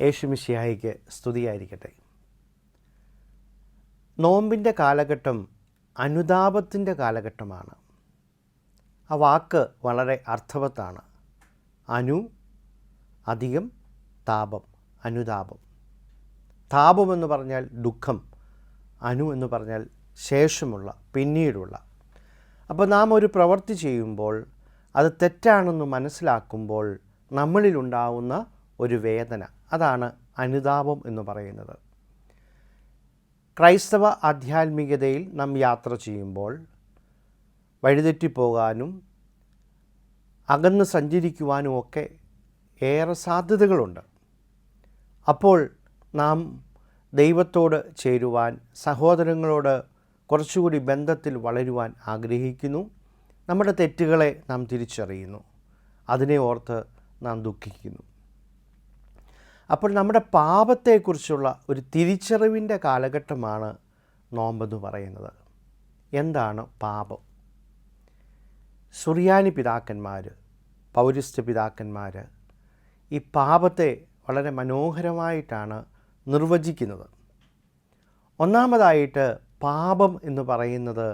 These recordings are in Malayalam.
യേശുമിശിഹായിക്ക് സ്തുതിയായിരിക്കട്ടെ. നോമ്പിൻ്റെ കാലഘട്ടം അനുതാപത്തിൻ്റെ കാലഘട്ടമാണ്. ആ വാക്ക് വളരെ അർത്ഥവത്താണ്. അനു അധികം താപം, അനുതാപം. താപം എന്ന് പറഞ്ഞാൽ ദുഃഖം, അനു എന്ന് പറഞ്ഞാൽ ശേഷമുള്ള, പിന്നീടുള്ള. അപ്പോൾ നാം ഒരു പ്രവൃത്തി ചെയ്യുമ്പോൾ അത് തെറ്റാണെന്ന് മനസ്സിലാക്കുമ്പോൾ നമ്മളിലുണ്ടാവുന്ന ഒരു വേദന, അതാണ് അനുതാപം എന്ന് പറയുന്നത്. ക്രൈസ്തവ ആധ്യാത്മികതയിൽ നാം യാത്ര ചെയ്യുമ്പോൾ വഴിതെറ്റിപ്പോകാനും അകന്ന് സഞ്ചരിക്കുവാനും ഒക്കെ ഏറെ സാധ്യതകളുണ്ട്. അപ്പോൾ നാം ദൈവത്തോട് ചേരുവാൻ, സഹോദരങ്ങളോട് കുറച്ചുകൂടി ബന്ധത്തിൽ വളരുവാൻ ആഗ്രഹിക്കുന്നു. നമ്മുടെ തെറ്റുകളെ നാം തിരിച്ചറിയുന്നു, അതിനെ ഓർത്ത് നാം ദുഃഖിക്കുന്നു. അപ്പോൾ നമ്മുടെ പാപത്തെക്കുറിച്ചുള്ള ഒരു തിരിച്ചറിവിൻ്റെ കാലഘട്ടമാണ് നോമ്പെന്ന് പറയുന്നത്. എന്താണ് പാപം? സുറിയാനി പിതാക്കന്മാർ, പൗരസ്ത്യ പിതാക്കന്മാർ ഈ പാപത്തെ വളരെ മനോഹരമായിട്ടാണ് നിർവചിക്കുന്നത്. ഒന്നാമതായിട്ട് പാപം എന്ന് പറയുന്നത്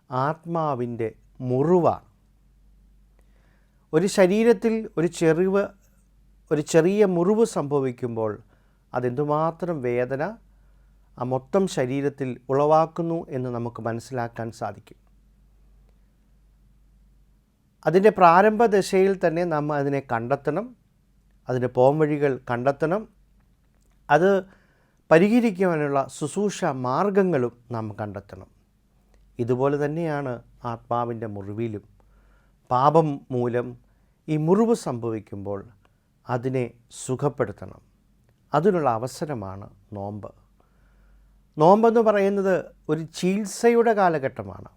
ആത്മാവിൻ്റെ മുറിവാണ്. ഒരു ശരീരത്തിൽ ഒരു ചെറിയ മുറിവ് സംഭവിക്കുമ്പോൾ അതെന്തുമാത്രം വേദന ആ മൊത്തം ശരീരത്തിൽ ഉളവാക്കുന്നു എന്ന് നമുക്ക് മനസ്സിലാക്കാൻ സാധിക്കും. അതിൻ്റെ പ്രാരംഭ ദശയിൽ തന്നെ നാം അതിനെ കണ്ടെത്തണം, അതിൻ്റെ പോംവഴികൾ കണ്ടെത്തണം, അത് പരിഹരിക്കുവാനുള്ള ശുശ്രൂഷ മാർഗങ്ങളും നാം കണ്ടെത്തണം. ഇതുപോലെ തന്നെയാണ് ആത്മാവിൻ്റെ മുറിവിലും. പാപം മൂലം ഈ മുറിവ് സംഭവിക്കുമ്പോൾ അതിനെ സുഖപ്പെടുത്തണം. അതിനുള്ള അവസരമാണ് നോമ്പ്. നോമ്പെന്ന് പറയുന്നത് ഒരു ചികിത്സയുടെ കാലഘട്ടമാണ്.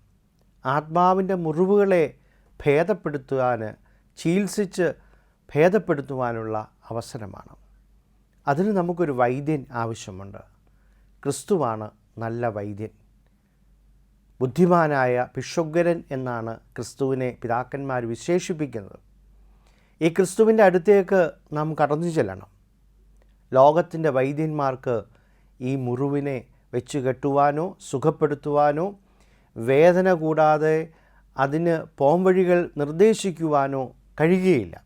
ആത്മാവിൻ്റെ മുറിവുകളെ ഭേദപ്പെടുത്തുവാൻ, ചികിത്സിച്ച് ഭേദപ്പെടുത്തുവാനുള്ള അവസരമാണ്. അതിന് നമുക്കൊരു വൈദ്യൻ ആവശ്യമുണ്ട്. ക്രിസ്തുവാണ് നല്ല വൈദ്യൻ. ബുദ്ധിമാനായ ഭിഷഗ്വരൻ എന്നാണ് ക്രിസ്തുവിനെ പിതാക്കന്മാർ വിശേഷിപ്പിക്കുന്നത്. ഈ ക്രിസ്തുവിൻ്റെ അടുത്തേക്ക് നാം കടന്നു ചെല്ലണം. ലോകത്തിൻ്റെ വൈദ്യന്മാർക്ക് ഈ മുറിവിനെ വെച്ച് കെട്ടുവാനോ സുഖപ്പെടുത്തുവാനോ വേദന കൂടാതെ അതിന് പോംവഴികൾ നിർദ്ദേശിക്കുവാനോ കഴിയുകയില്ല.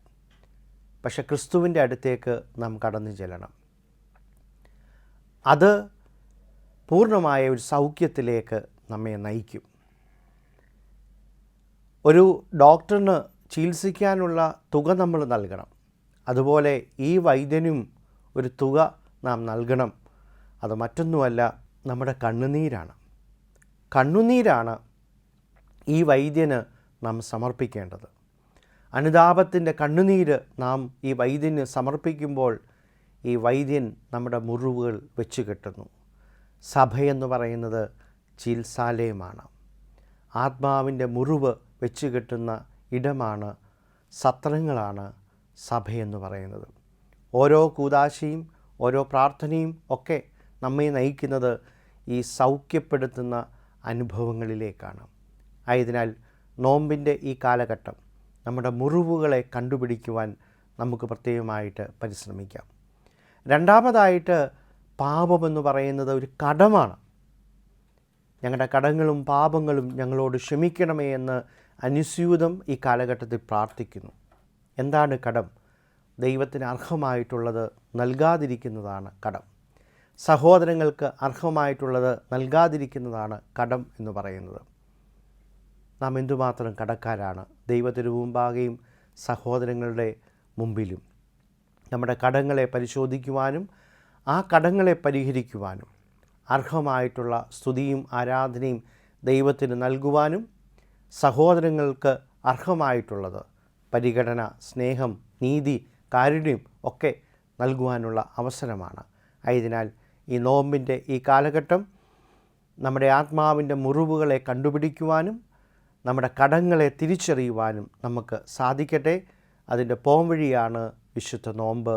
പക്ഷെ ക്രിസ്തുവിൻ്റെ അടുത്തേക്ക് നാം കടന്നു ചെല്ലണം. അത് പൂർണ്ണമായ ഒരു സൗഖ്യത്തിലേക്ക് നമ്മെ നയിക്കും. ഒരു ഡോക്ടറിന് ചികിത്സിക്കാനുള്ള തുക നമ്മൾ നൽകണം. അതുപോലെ ഈ വൈദ്യനും ഒരു തുക നാം നൽകണം. അത് മറ്റൊന്നുമല്ല, നമ്മുടെ കണ്ണുനീരാണ്. കണ്ണുനീരാണ് ഈ വൈദ്യന് നാം സമർപ്പിക്കേണ്ടത്. അനുതാപത്തിൻ്റെ കണ്ണുനീര് നാം ഈ വൈദ്യന് സമർപ്പിക്കുമ്പോൾ ഈ വൈദ്യൻ നമ്മുടെ മുറിവുകൾ വെച്ച് കെട്ടുന്നു. സഭയെന്ന് പറയുന്നത് ചികിത്സാലയമാണ്. ആത്മാവിൻ്റെ മുറിവ് വെച്ച് കെട്ടുന്ന ഇടമാണ്, സത്രങ്ങളാണ് സഭയെന്ന് പറയുന്നത്. ഓരോ കൂദാശയും ഓരോ പ്രാർത്ഥനയും ഒക്കെ നമ്മെ നയിക്കുന്നത് ഈ സൗഖ്യപ്പെടുത്തുന്ന അനുഭവങ്ങളിലേക്കാണ്. ആയതിനാൽ നോമ്പിൻ്റെ ഈ കാലഘട്ടം നമ്മുടെ മുറിവുകളെ കണ്ടുപിടിക്കുവാൻ നമുക്ക് പ്രത്യേകമായിട്ട് പരിശ്രമിക്കാം. രണ്ടാമതായിട്ട് പാപമെന്ന് പറയുന്നത് ഒരു കടമാണ്. ഞങ്ങളുടെ കടങ്ങളും പാപങ്ങളും ഞങ്ങളോട് ക്ഷമിക്കണമേ എന്ന് അനുസ്യൂതം ഈ കാലഘട്ടത്തിൽ പ്രാർത്ഥിക്കുന്നു. എന്താണ് കടം? ദൈവത്തിന് അർഹമായിട്ടുള്ളത് നൽകാതിരിക്കുന്നതാണ് കടം. സഹോദരങ്ങൾക്ക് അർഹമായിട്ടുള്ളത് നൽകാതിരിക്കുന്നതാണ് കടം എന്ന് പറയുന്നത്. നാം എന്തുമാത്രം കടക്കാരാണ് ദൈവത്തിന് മുമ്പാകെയും സഹോദരങ്ങളുടെ മുമ്പിലും. നമ്മുടെ കടങ്ങളെ പരിശോധിക്കുവാനും ആ കടങ്ങളെ പരിഹരിക്കുവാനും അർഹമായിട്ടുള്ള സ്തുതിയും ആരാധനയും ദൈവത്തിന് നൽകുവാനും സഹോദരങ്ങൾക്ക് അർഹമായിട്ടുള്ളത് പരിഗണന, സ്നേഹം, നീതി, കാരുണ്യം ഒക്കെ നൽകുവാനുള്ള അവസരമാണ്. ആയതിനാൽ ഈ നോമ്പിൻ്റെ ഈ കാലഘട്ടം നമ്മുടെ ആത്മാവിൻ്റെ മുറിവുകളെ കണ്ടുപിടിക്കുവാനും നമ്മുടെ കടങ്ങളെ തിരിച്ചറിയുവാനും നമുക്ക് സാധിക്കട്ടെ. അതിൻ്റെ പോംവഴിയാണ് വിശുദ്ധ നോമ്പ്.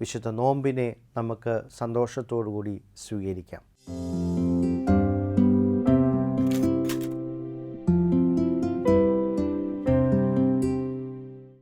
വിശുദ്ധ നോമ്പിനെ നമുക്ക് സന്തോഷത്തോടു കൂടി സ്വീകരിക്കാം.